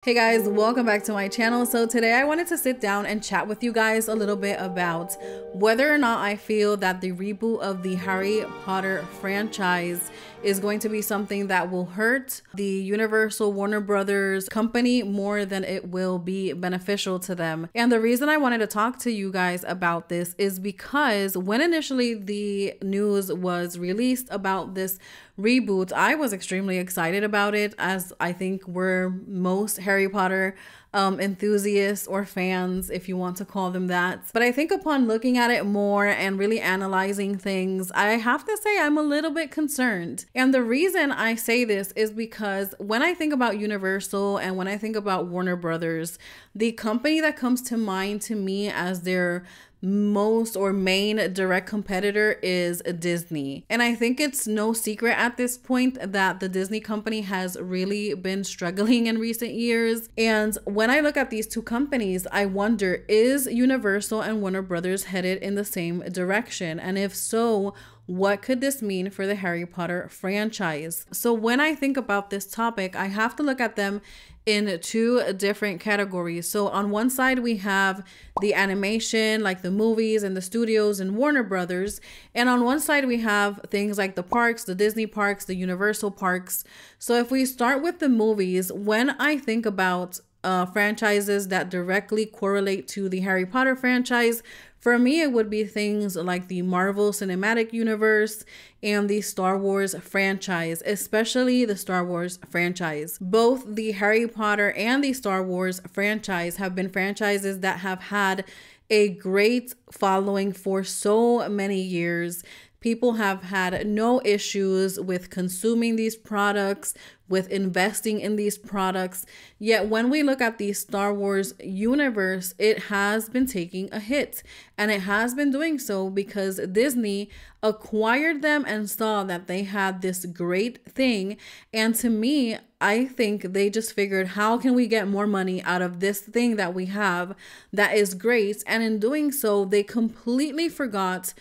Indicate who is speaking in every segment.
Speaker 1: Hey guys, welcome back to my channel. So today I wanted to sit down and chat with you guys a little bit about whether or not I feel that the reboot of the Harry Potter franchise is going to be something that will hurt the Universal Warner Brothers company more than it will be beneficial to them. And the reason I wanted to talk to you guys about this is because when initially the news was released about this reboot, I was extremely excited about it, as I think we're most Harry Potter enthusiasts or fans, if you want to call them that. But I think upon looking at it more and really analyzing things, I have to say I'm a little bit concerned. And the reason I say this is because when I think about Universal and when I think about Warner Brothers, the company that comes to mind to me as their most or main direct competitor is Disney. And I think it's no secret at this point that the Disney company has really been struggling in recent years. And when I look at these two companies, I wonder, is Universal and Warner Brothers headed in the same direction? And if so, what could this mean for the Harry Potter franchise? So when I think about this topic, I have to look at them in two different categories. So on one side, we have the animation, like the movies and the studios and Warner Brothers. And on one side, we have things like the parks, the Disney parks, the Universal parks. So if we start with the movies, when I think about franchises that directly correlate to the Harry Potter franchise, for me, it would be things like the Marvel Cinematic Universe and the Star Wars franchise, especially the Star Wars franchise. Both the Harry Potter and the Star Wars franchise have been franchises that have had a great following for so many years. People have had no issues with consuming these products, with investing in these products. Yet when we look at the Star Wars universe, it has been taking a hit. And it has been doing so because Disney acquired them and saw that they had this great thing. And to me, I think they just figured, how can we get more money out of this thing that we have that is great? And in doing so, they completely forgot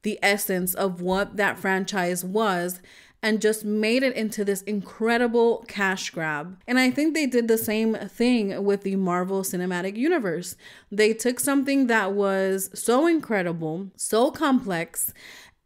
Speaker 1: the essence of what that franchise was and just made it into this incredible cash grab. And I think they did the same thing with the Marvel Cinematic Universe. They took something that was so incredible, so complex,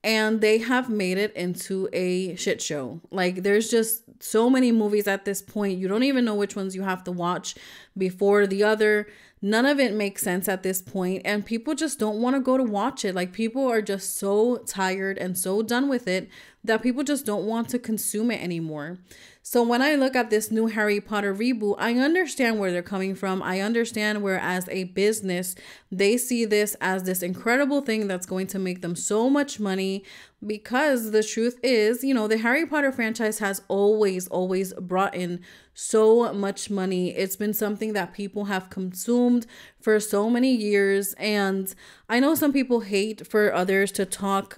Speaker 1: and they have made it into a shit show. Like, there's just so many movies at this point. You don't even know which ones you have to watch before the other. None of it makes sense at this point, and people just don't want to go to watch it. Like, people are just so tired and so done with it that people just don't want to consume it anymore. So when I look at this new Harry Potter reboot, I understand where they're coming from. I understand where, as a business, they see this as this incredible thing that's going to make them so much money, because the truth is, you know, the Harry Potter franchise has always brought in so much money. It's been something that people have consumed for so many years. And I know some people hate for others to talk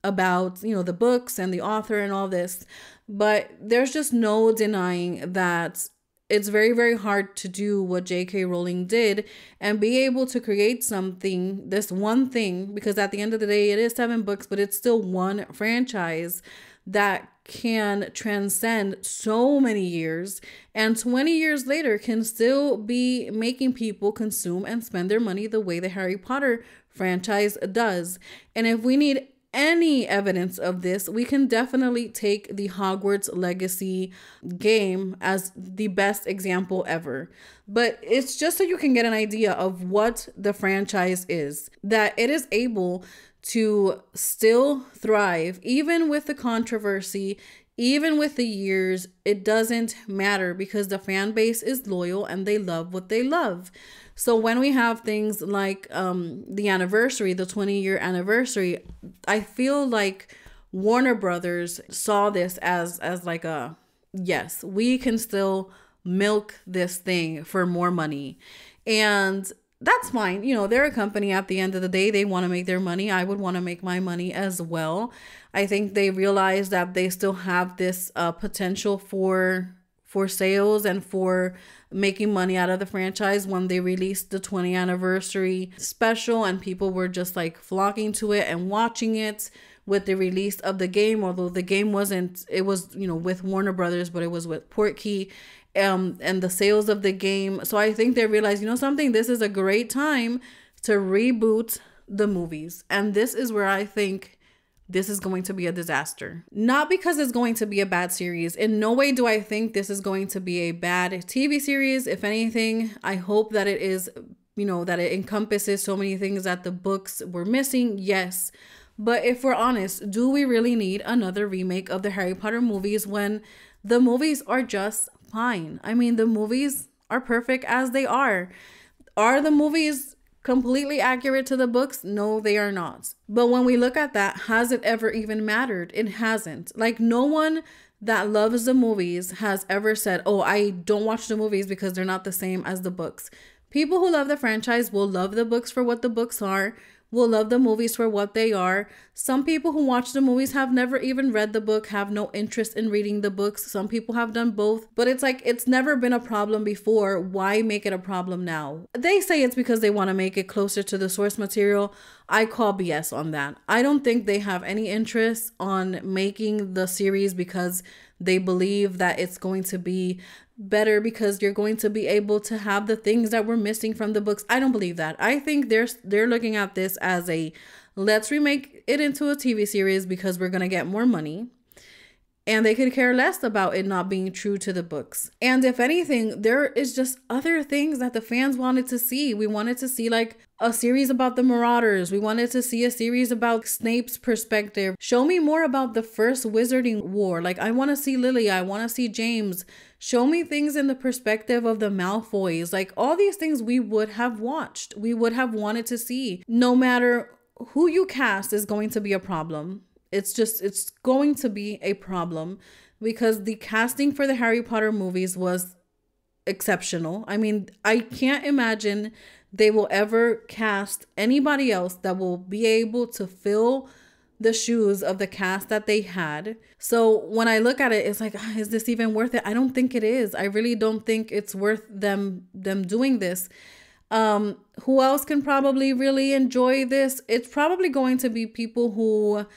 Speaker 1: about, you know, the books and the author and all this, but there's just no denying that it's very hard to do what J.K. Rowling did and be able to create something, this one thing, because at the end of the day, it is 7 books, but it's still one franchise that can transcend so many years, and 20 years later can still be making people consume and spend their money the way the Harry Potter franchise does. And if we need any evidence of this, we can definitely take the Hogwarts Legacy game as the best example ever. But it's just so you can get an idea of what the franchise is, that it is able to still thrive even with the controversy, even with the years. It doesn't matter because the fan base is loyal and they love what they love. So when we have things like the anniversary, the 20-year anniversary, I feel like Warner Brothers saw this as like a, yes, we can still milk this thing for more money. And that's fine. You know, they're a company. At the end of the day, they want to make their money. I would want to make my money as well. I think they realize that they still have this potential for sales and for making money out of the franchise when they released the 20th anniversary special, and people were just like flocking to it and watching it with the release of the game. Although the game wasn't, it was, you know, with Warner Brothers, but it was with Portkey. and the sales of the game. So I think they realized, you know something, this is a great time to reboot the movies. And this is where I think this is going to be a disaster. Not because it's going to be a bad series. In no way do I think this is going to be a bad TV series. If anything, I hope that it is, you know, that it encompasses so many things that the books were missing. Yes. But if we're honest, do we really need another remake of the Harry Potter movies when the movies are just fine? I mean, the movies are perfect as they are. Are the movies completely accurate to the books? No, they are not. But when we look at that, has it ever even mattered? It hasn't. Like, no one that loves the movies has ever said, oh, I don't watch the movies because they're not the same as the books. People who love the franchise will love the books for what the books are, will love the movies for what they are. Some people who watch the movies have never even read the book, have no interest in reading the books. Some people have done both, but it's like, it's never been a problem before. Why make it a problem now? They say it's because they want to make it closer to the source material. I call BS on that. I don't think they have any interest on making the series because they believe that it's going to be better because you're going to be able to have the things that were missing from the books. I don't believe that. I think they're looking at this as a, let's remake it into a TV series because we're going to get more money. And they could care less about it not being true to the books. And if anything, there is just other things that the fans wanted to see. We wanted to see like a series about the Marauders. We wanted to see a series about Snape's perspective. Show me more about the first Wizarding War. Like, I want to see Lily. I want to see James. Show me things in the perspective of the Malfoys. Like, all these things we would have watched. We would have wanted to see. No matter who you cast is going to be a problem. It's going to be a problem because the casting for the Harry Potter movies was exceptional. I mean, I can't imagine they will ever cast anybody else that will be able to fill the shoes of the cast that they had. So when I look at it, it's like, is this even worth it? I don't think it is. I really don't think it's worth them doing this. Who else can probably really enjoy this? It's probably going to be people who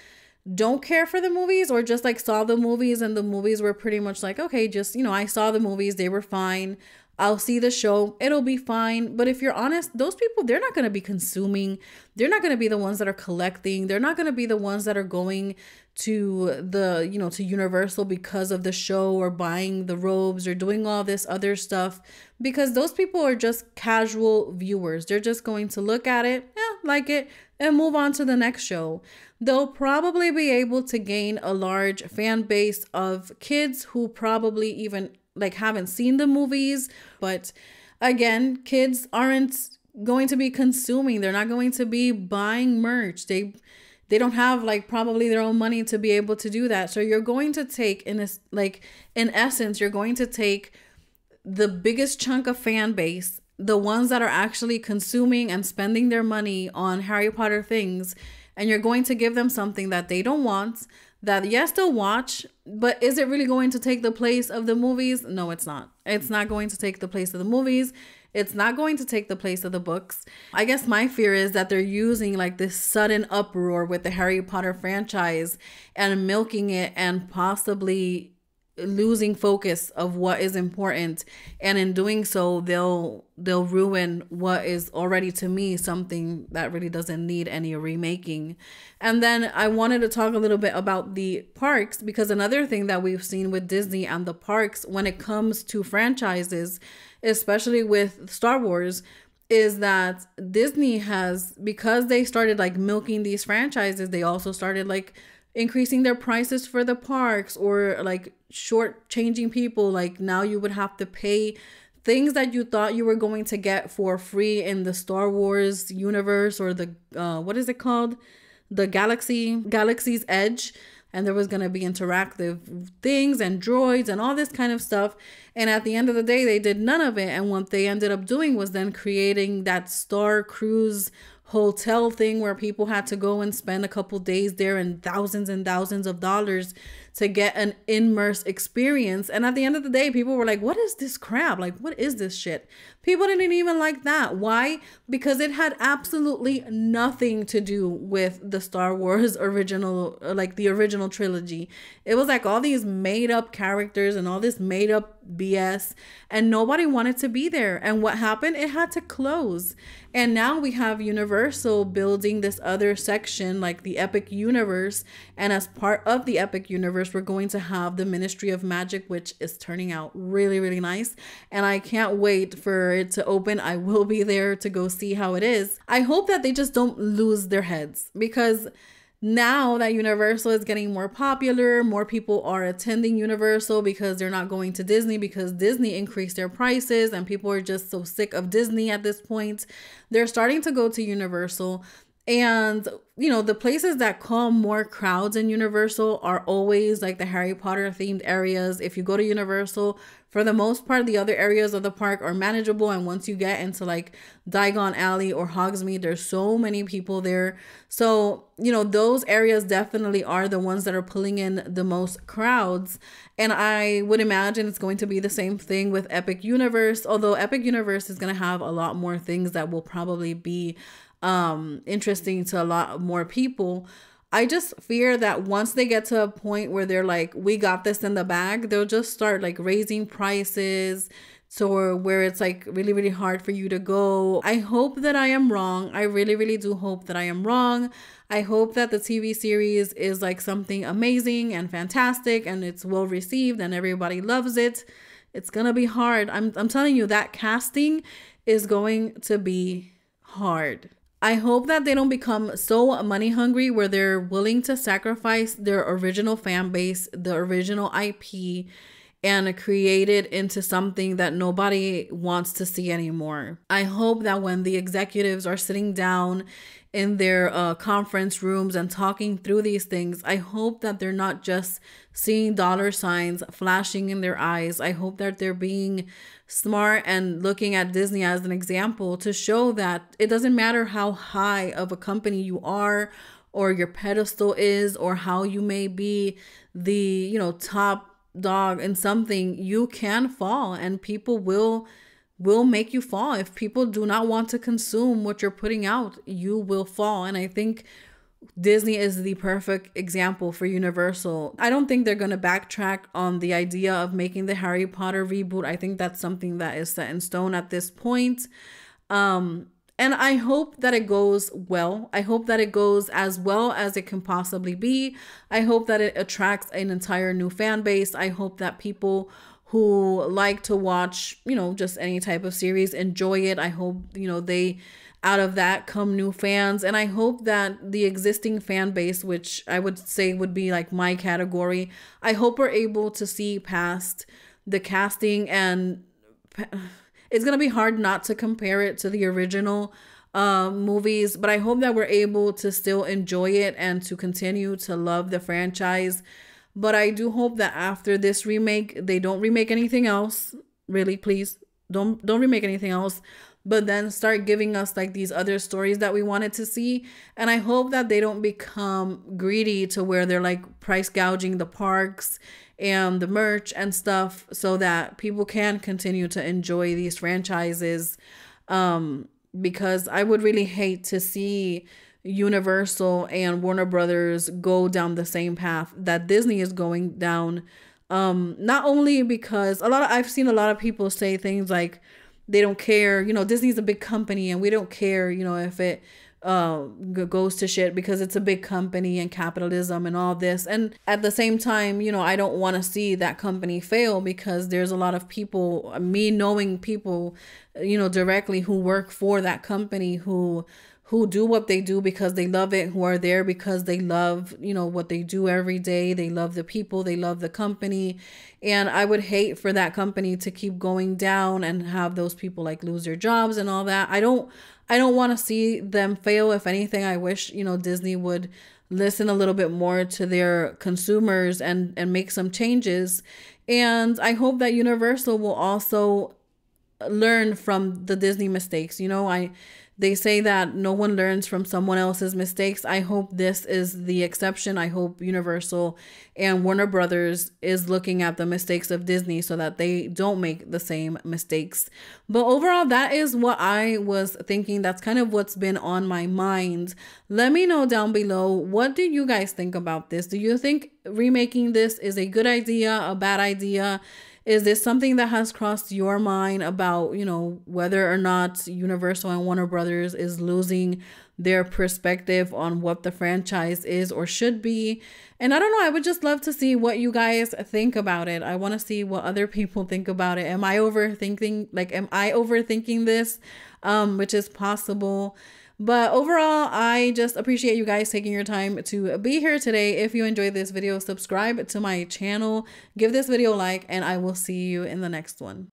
Speaker 1: don't care for the movies or just like saw the movies and the movies were pretty much like, okay, just, you know, I saw the movies, they were fine. I'll see the show, it'll be fine. But if you're honest, those people, they're not going to be consuming. They're not going to be the ones that are collecting. They're not going to be the ones that are going to the, you know, to Universal because of the show or buying the robes or doing all this other stuff, because those people are just casual viewers. They're just going to look at it, like it, and move on to the next show. They'll probably be able to gain a large fan base of kids who probably even like haven't seen the movies. But again, kids aren't going to be consuming. They're not going to be buying merch. They don't have like probably their own money to be able to do that. So you're going to take in essence, you're going to take the biggest chunk of fan base, the ones that are actually consuming and spending their money on Harry Potter things, and you're going to give them something that they don't want, that yes, they'll watch, but is it really going to take the place of the movies? No, it's not. It's not going to take the place of the movies. It's not going to take the place of the books. I guess my fear is that they're using like this sudden uproar with the Harry Potter franchise and milking it and possibly losing focus of what is important, and in doing so they'll ruin what is already, to me, something that really doesn't need any remaking. And then I wanted to talk a little bit about the parks, because another thing that we've seen with Disney and the parks when it comes to franchises, especially with Star Wars, is that Disney has, because they started like milking these franchises, they also started like increasing their prices for the parks, or like short changing people. Like now you would have to pay things that you thought you were going to get for free in the Star Wars universe, or the what is it called, the Galaxy's Edge, and there was going to be interactive things and droids and all this kind of stuff. And at the end of the day, they did none of it. And what they ended up doing was then creating that Star Cruise hotel thing where people had to go and spend a couple days there and thousands of dollars to get an immersed experience. And at the end of the day, people were like, what is this crap? Like, what is this shit? People didn't even like that. Why? Because it had absolutely nothing to do with the Star Wars original, like the original trilogy. It was like all these made up characters and all this made up BS, and nobody wanted to be there. And what happened? It had to close. And now we have Universal building this other section, like the Epic Universe. And as part of the Epic Universe, we're going to have the Ministry of Magic, which is turning out really, really nice. And I can't wait for it to open. I will be there to go see how it is. I hope that they just don't lose their heads, because now that Universal is getting more popular, more people are attending Universal because they're not going to Disney, because Disney increased their prices and people are just so sick of Disney at this point. They're starting to go to Universal. And, you know, the places that call more crowds in Universal are always like the Harry Potter themed areas. If you go to Universal, for the most part, the other areas of the park are manageable. And once you get into like Diagon Alley or Hogsmeade, there's so many people there. So, you know, those areas definitely are the ones that are pulling in the most crowds. And I would imagine it's going to be the same thing with Epic Universe, although Epic Universe is going to have a lot more things that will probably be interesting to a lot more people. I just fear that once they get to a point where they're like, we got this in the bag, they'll just start like raising prices to where it's like really, really hard for you to go. I hope that I am wrong. I really, really do hope that I am wrong. I hope that the TV series is like something amazing and fantastic and it's well received and everybody loves it. It's gonna be hard. I'm telling you, that casting is going to be hard. I hope that they don't become so money hungry where they're willing to sacrifice their original fan base, the original IP, and create it into something that nobody wants to see anymore. I hope that when the executives are sitting down in their conference rooms and talking through these things, I hope that they're not just seeing dollar signs flashing in their eyes. I hope that they're being smart and looking at Disney as an example to show that it doesn't matter how high of a company you are or your pedestal is, or how you may be the, you know, top dog in something, you can fall and people will make you fall. If people do not want to consume what you're putting out, you will fall. And I think Disney is the perfect example for Universal. I don't think they're going to backtrack on the idea of making the Harry Potter reboot. I think that's something that is set in stone at this point. And I hope that it goes well. I hope that it goes as well as it can possibly be. I hope that it attracts an entire new fan base. I hope that people who like to watch, you know, just any type of series enjoy it. I hope, you know, they out of that come new fans. And I hope that the existing fan base, which I would say would be like my category, I hope we're able to see past the casting. And it's going to be hard not to compare it to the original movies, but I hope that we're able to still enjoy it and to continue to love the franchise. But I do hope that after this remake, they don't remake anything else. Really, please don't remake anything else. But then start giving us like these other stories that we wanted to see. And I hope that they don't become greedy to where they're like price gouging the parks and the merch and stuff, so that people can continue to enjoy these franchises. Because I would really hate to see Universal and Warner Brothers go down the same path that Disney is going down. Not only because I've seen a lot of people say things like they don't care, you know, Disney's a big company and we don't care, you know, if it goes to shit because it's a big company and capitalism and all this. And at the same time, you know, I don't want to see that company fail, because there's a lot of people, me knowing people, you know, directly who work for that company who do what they do because they love it, who are there because they love, you know, what they do every day. They love the people, they love the company. And I would hate for that company to keep going down and have those people like lose their jobs and all that. I don't want to see them fail. If anything, I wish, you know, Disney would listen a little bit more to their consumers and make some changes. And I hope that Universal will also learn from the Disney mistakes. You know, They say that no one learns from someone else's mistakes. I hope this is the exception. I hope Universal and Warner Brothers is looking at the mistakes of Disney so that they don't make the same mistakes. But overall, that is what I was thinking. That's kind of what's been on my mind. Let me know down below, what do you guys think about this? Do you think remaking this is a good idea, a bad idea? Is this something that has crossed your mind about, you know, whether or not Universal and Warner Brothers is losing their perspective on what the franchise is or should be? And I don't know, I would just love to see what you guys think about it. I want to see what other people think about it. Am I overthinking? Like, am I overthinking this? Which is possible. But overall, I just appreciate you guys taking your time to be here today. If you enjoyed this video, subscribe to my channel, give this video a like, and I will see you in the next one.